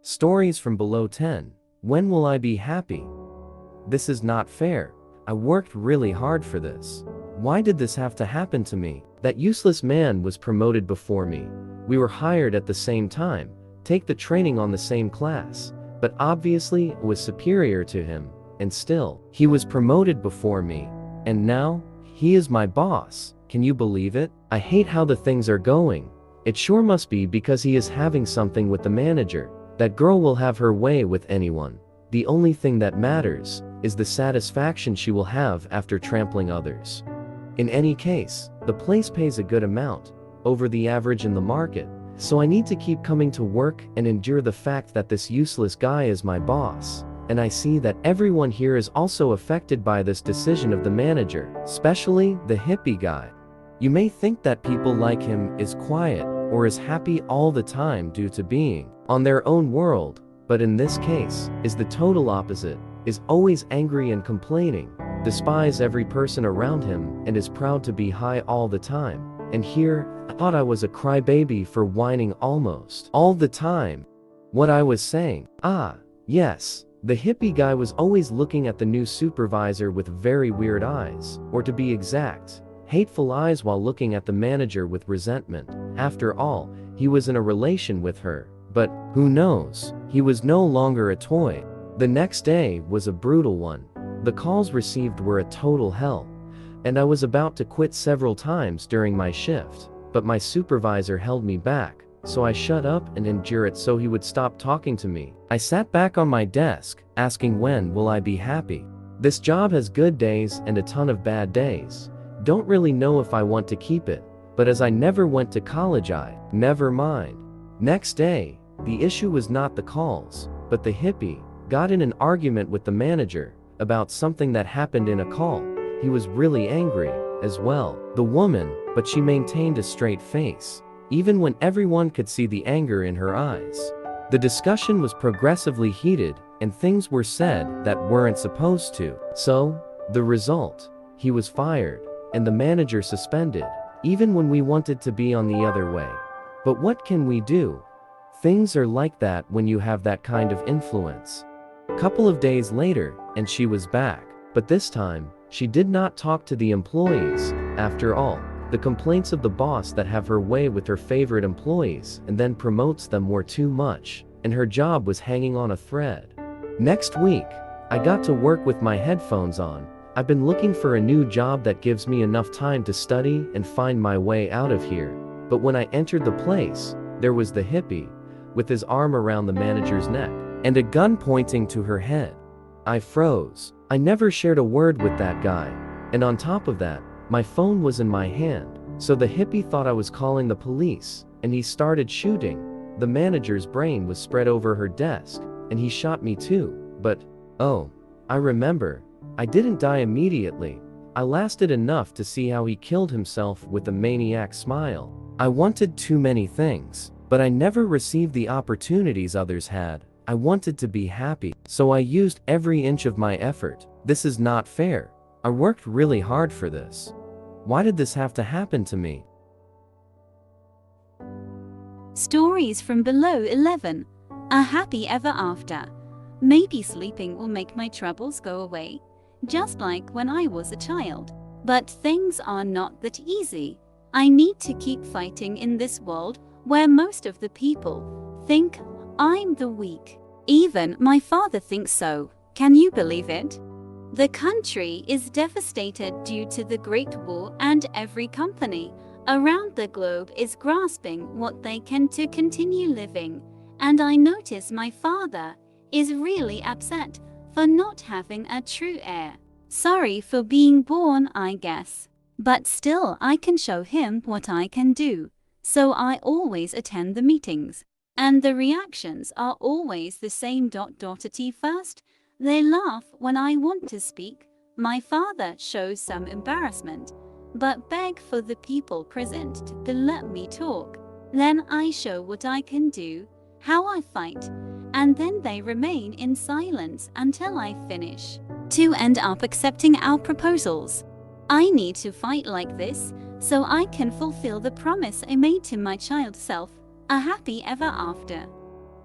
Stories from below 10. When will I be happy? This is not fair. I worked really hard for this. Why did this have to happen to me? That useless man was promoted before me. We were hired at the same time, take the training on the same class, but obviously I was superior to him, and still, he was promoted before me. And now, he is my boss. Can you believe it? I hate how the things are going. It sure must be because he is having something with the manager. That girl will have her way with anyone. The only thing that matters is the satisfaction she will have after trampling others. In any case, the place pays a good amount, over the average in the market, so I need to keep coming to work and endure the fact that this useless guy is my boss. And I see that everyone here is also affected by this decision of the manager, especially the hippie guy. You may think that people like him is quiet or is happy all the time due to being on their own world, but in this case, is the total opposite, is always angry and complaining, despise every person around him, and is proud to be high all the time. And here, I thought I was a crybaby for whining almost all the time. What I was saying, yes, the hippie guy was always looking at the new supervisor with very weird eyes, or to be exact, hateful eyes, while looking at the manager with resentment. After all, he was in a relation with her. But, who knows, he was no longer a toy. The next day was a brutal one. The calls received were a total hell. And I was about to quit several times during my shift, but my supervisor held me back, so I shut up and endured it so he would stop talking to me. I sat back on my desk, asking when will I be happy. This job has good days and a ton of bad days. Don't really know if I want to keep it, but as I never went to college, never mind. Next day, the issue was not the calls, but the hippie got in an argument with the manager about something that happened in a call. He was really angry, as well, the woman, but she maintained a straight face, even when everyone could see the anger in her eyes. The discussion was progressively heated, and things were said that weren't supposed to. So, the result, he was fired, and the manager suspended, even when we wanted to be on the other way. But what can we do? Things are like that when you have that kind of influence. Couple of days later, and she was back, but this time, she did not talk to the employees. After all, the complaints of the boss that have her way with her favorite employees and then promotes them were too much, and her job was hanging on a thread. Next week, I got to work with my headphones on. I've been looking for a new job that gives me enough time to study and find my way out of here. But when I entered the place, there was the hippie, with his arm around the manager's neck, and a gun pointing to her head. I froze. I never shared a word with that guy, and on top of that, my phone was in my hand, so the hippie thought I was calling the police, and he started shooting. The manager's brain was spread over her desk, and he shot me too, but, oh, I remember, I didn't die immediately. I lasted enough to see how he killed himself with a maniac smile. I wanted too many things, but I never received the opportunities others had. I wanted to be happy, so I used every inch of my effort. This is not fair. I worked really hard for this. Why did this have to happen to me? Stories from below 11. A happy ever after. Maybe sleeping will make my troubles go away, just like when I was a child. But things are not that easy. I need to keep fighting in this world where most of the people think I'm the weak. Even my father thinks so. Can you believe it? The country is devastated due to the Great War, and every company around the globe is grasping what they can to continue living. And I notice my father is really upset for not having a true heir. Sorry for being born, I guess. But still, I can show him what I can do. So I always attend the meetings. And the reactions are always the same. At first, they laugh when I want to speak. My father shows some embarrassment, but beg for the people present to let me talk. Then I show what I can do, how I fight, and then they remain in silence until I finish, to end up accepting our proposals. I need to fight like this so I can fulfill the promise I made to my child self, a happy ever after.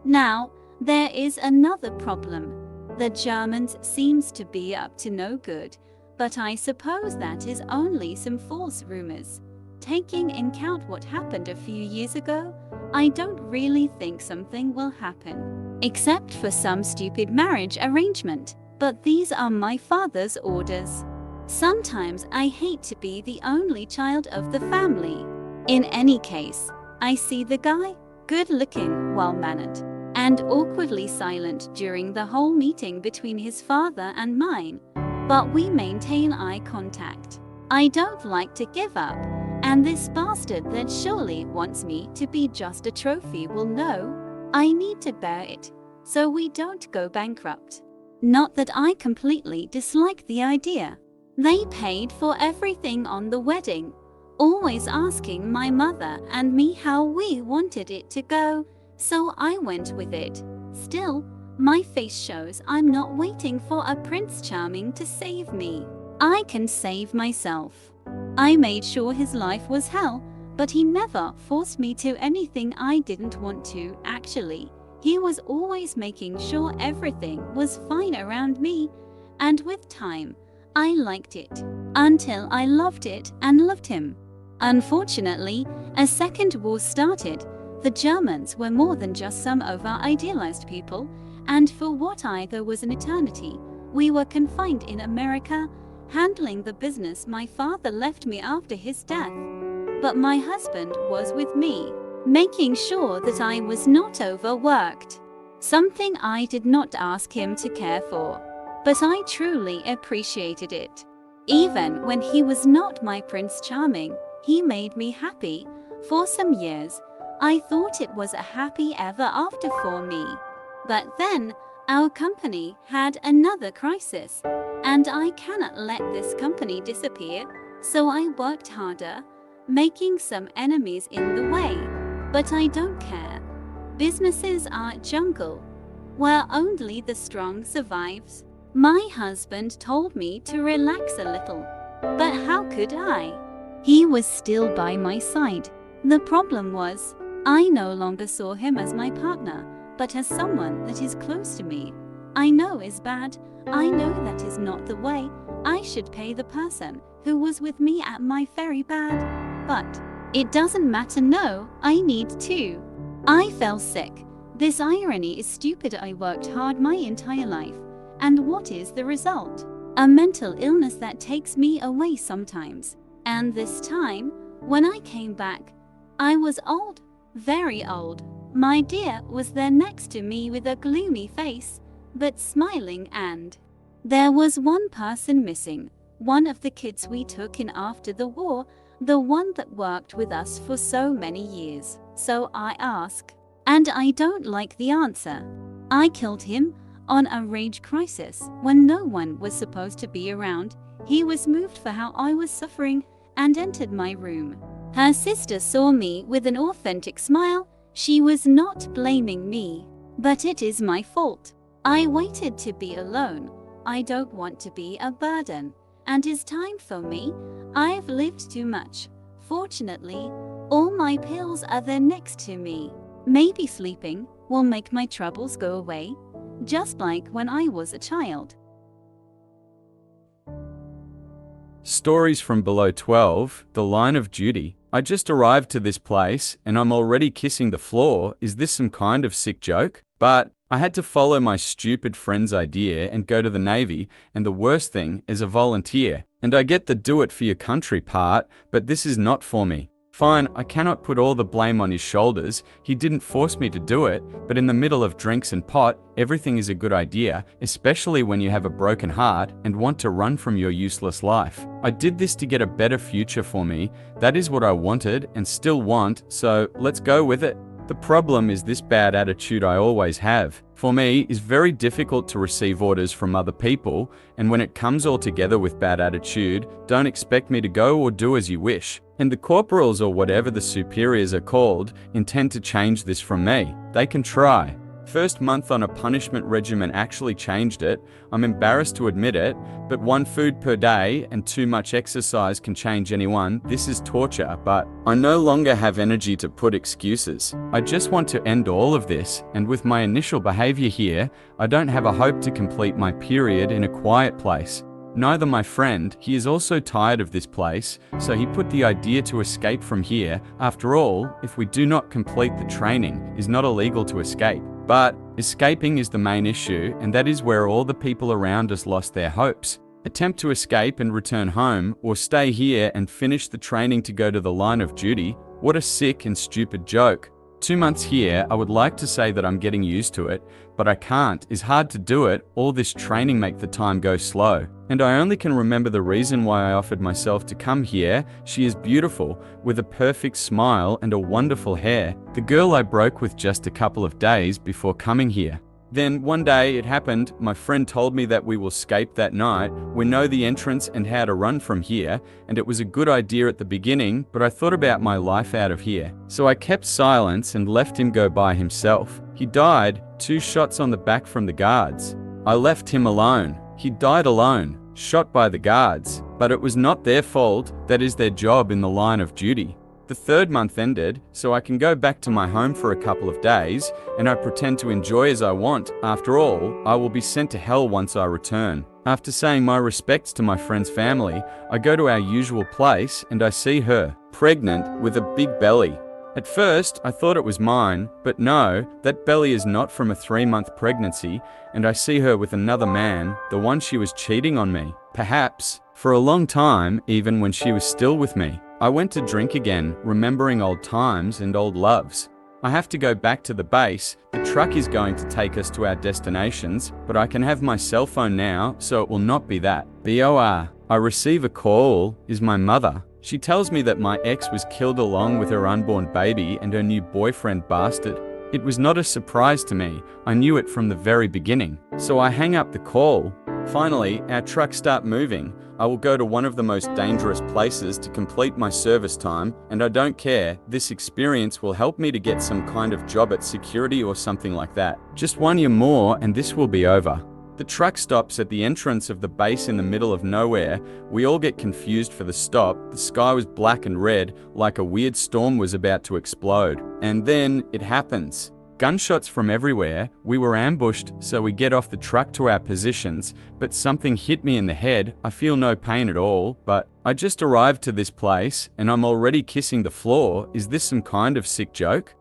Now, There is another problem. The Germans seems to be up to no good, but I suppose that is only some false rumors. Taking in count what happened a few years ago, I don't really think something will happen. Except for some stupid marriage arrangement. But these are my father's orders. Sometimes I hate to be the only child of the family. In any case, I see the guy, good-looking, well-mannered, and awkwardly silent during the whole meeting between his father and mine. But we maintain eye contact. I don't like to give up, and this bastard that surely wants me to be just a trophy will know I need to bear it, so we don't go bankrupt. Not that I completely dislike the idea. They paid for everything on the wedding, always asking my mother and me how we wanted it to go, so I went with it. Still, my face shows I'm not waiting for a Prince Charming to save me. I can save myself. I made sure his life was hell, but he never forced me to anything I didn't want to, actually. He was always making sure everything was fine around me, and with time, I liked it, until I loved it and loved him. Unfortunately, a second war started. The Germans were more than just some over-idealized people, and for what either was an eternity, we were confined in America, handling the business my father left me after his death. But my husband was with me, making sure that I was not overworked. Something I did not ask him to care for, but I truly appreciated it. Even when he was not my Prince Charming, he made me happy. For some years, I thought it was a happy ever after for me. But then, our company had another crisis, and I cannot let this company disappear, so I worked harder, making some enemies in the way. But I don't care. Businesses are jungle, where only the strong survives. My husband told me to relax a little, but how could I? He was still by my side. The problem was, I no longer saw him as my partner, but as someone that is close to me. I know is bad. I know that is not the way. I should pay the person who was with me at my very bad. But it doesn't matter, no, I need to. I fell sick. This irony is stupid. I worked hard my entire life. And what is the result? A mental illness that takes me away sometimes. And this time, when I came back, I was old, very old. My dear was there next to me with a gloomy face, but smiling, and there was one person missing, one of the kids we took in after the war, the one that worked with us for so many years. So I ask, and I don't like the answer. I killed him on a rage crisis when no one was supposed to be around. He was moved for how I was suffering and entered my room. Her sister saw me with an authentic smile. She was not blaming me, but it is my fault. I waited to be alone. I don't want to be a burden, and it's time for me. I've lived too much. Fortunately, all my pills are there next to me. Maybe sleeping will make my troubles go away, just like when I was a child. Stories from below 12, The Line of Duty. I just arrived to this place and I'm already kissing the floor. Is this some kind of sick joke? But I had to follow my stupid friend's idea and go to the Navy, and the worst thing is a volunteer. And I get the do it for your country part, but this is not for me. Fine, I cannot put all the blame on his shoulders. He didn't force me to do it, but in the middle of drinks and pot, everything is a good idea, especially when you have a broken heart and want to run from your useless life. I did this to get a better future for me. That is what I wanted and still want, so let's go with it. The problem is this bad attitude I always have. For me, it's very difficult to receive orders from other people, and when it comes all together with bad attitude, don't expect me to go or do as you wish. And the corporals or whatever the superiors are called intend to change this from me. They can try. First month on a punishment regimen actually changed it. I'm embarrassed to admit it, but 1 food per day and too much exercise can change anyone. This is torture, but I no longer have energy to put excuses. I just want to end all of this, and with my initial behavior here, I don't have a hope to complete my period in a quiet place. Neither my friend, he is also tired of this place, so he put the idea to escape from here. After all, if we do not complete the training, it is not illegal to escape. But escaping is the main issue, and that is where all the people around us lost their hopes. Attempt to escape and return home, or stay here and finish the training to go to the line of duty. What a sick and stupid joke. 2 months here, I would like to say that I'm getting used to it, but I can't. It's hard to do it. All this training make the time go slow. And I only can remember the reason why I offered myself to come here. She is beautiful, with a perfect smile and a wonderful hair. The girl I broke with just a couple of days before coming here. Then one day it happened, my friend told me that we will escape that night. We know the entrance and how to run from here, and it was a good idea at the beginning, but I thought about my life out of here. So I kept silence and left him go by himself. He died, 2 shots on the back from the guards. I left him alone. He died alone, shot by the guards, but it was not their fault. That is their job in the line of duty. The 3rd month ended, so I can go back to my home for a couple of days, and I pretend to enjoy as I want. After all, I will be sent to hell once I return. After saying my respects to my friend's family, I go to our usual place and I see her, pregnant, with a big belly. At first, I thought it was mine, but no, that belly is not from a 3-month pregnancy, and I see her with another man, the one she was cheating on me. Perhaps, for a long time, even when she was still with me. I went to drink again, remembering old times and old loves. I have to go back to the base. The truck is going to take us to our destinations, but I can have my cell phone now, so it will not be that. BOR. I receive a call, is my mother. She tells me that my ex was killed along with her unborn baby and her new boyfriend bastard. It was not a surprise to me. I knew it from the very beginning. So I hang up the call. Finally, our trucks start moving. I will go to one of the most dangerous places to complete my service time, and I don't care. This experience will help me to get some kind of job at security or something like that. Just 1 year more and this will be over. The truck stops at the entrance of the base in the middle of nowhere. We all get confused for the stop. The sky was black and red, like a weird storm was about to explode. And then it happens. Gunshots from everywhere. We were ambushed, so we get off the truck to our positions, but something hit me in the head. I feel no pain at all, but I just arrived to this place and I'm already kissing the floor. Is this some kind of sick joke?